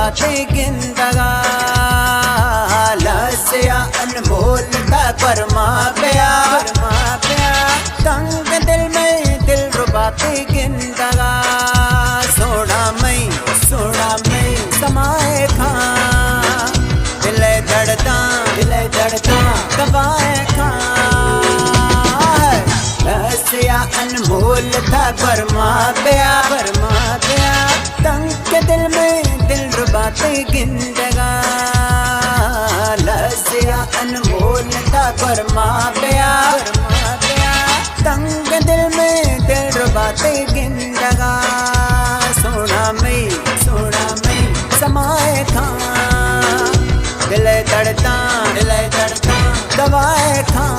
बाते गिंदगा लस्या अनमोल था परमा प्या तंग दिल में दिल रुबाते गिंदगा सोना मई समाए खां दिल दड़ता दबाए खां लस्या अनमोल था परमा प्या तंग के दिल में दिल रुबाते गिंदगा लस्या अनमोल था परमा प्या तंग दिल में दिल रुबाते गिंदगा सोना मई समाए खां दिल दड़ता दबाए खां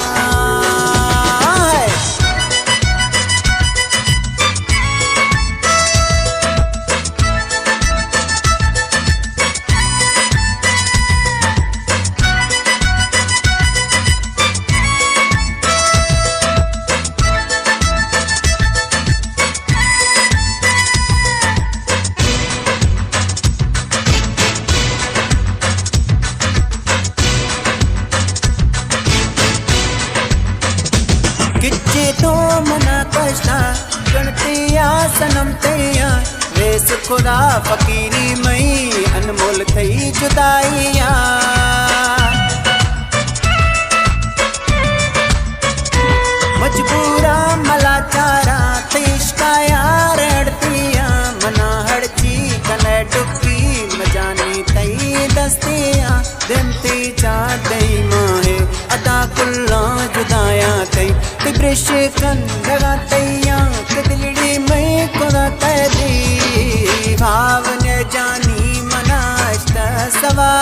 किच्चे तो मना कष्टा गणतिया सनम तैया वेस खुदा फकीरी मई अनमोल थई जुदाइया मजबूरा मलाचारा तिश्का यार अड़तिया मना हड़ची कने डुबी मजानी तई दस्तिया दिमती चार दई माहे अदा कुल्ला जुदाया कई ब्रश कंधगा तैया दिलड़ी में खुदा तैदी भाव ने जानी मनाश्त सवा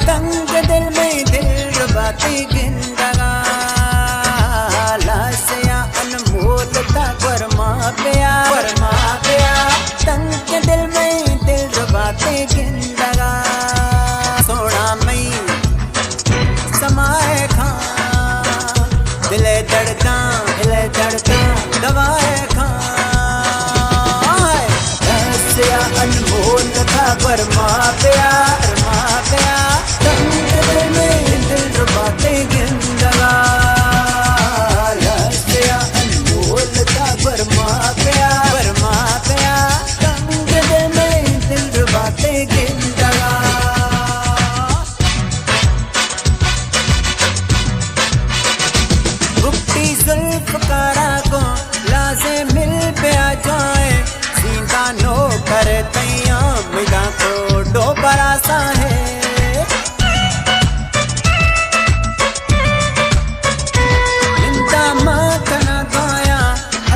तंग दिल में दिल रुबाती गिंदगा लस्या अनमोल था परमा प्या तंग दिल में दिल रुबाती गिंदगा सोना मई समाए खां दिल दड़ता दबाए खां लस्या अनमोल था परमा प्या तंग दिल में दिल रुबाते गिंदगा लस्या अनमोल था परमा प्या तंग दिल में दिल रुबाते गिंदगा जुल्फ़कारा को लाज़े मिल पे आ जाए सीधा नो कर तैया मिला को डोबरा सा है इंदा माखना गाया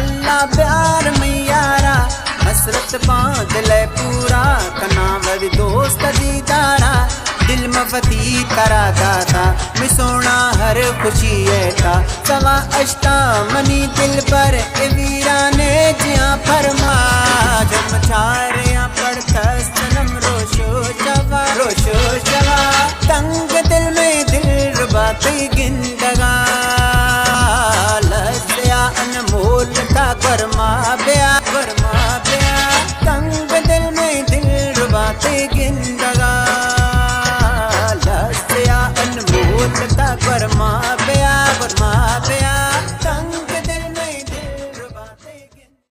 अल्लाह प्यार में यारा हसरत बांध ले पूरा कना वरी दोस्त दीदारा दिल मफती करा दाता मैं सोना हर खुशी था सवा अष्टा मनी दिल पर वीरा ने जिया फरमा जम छा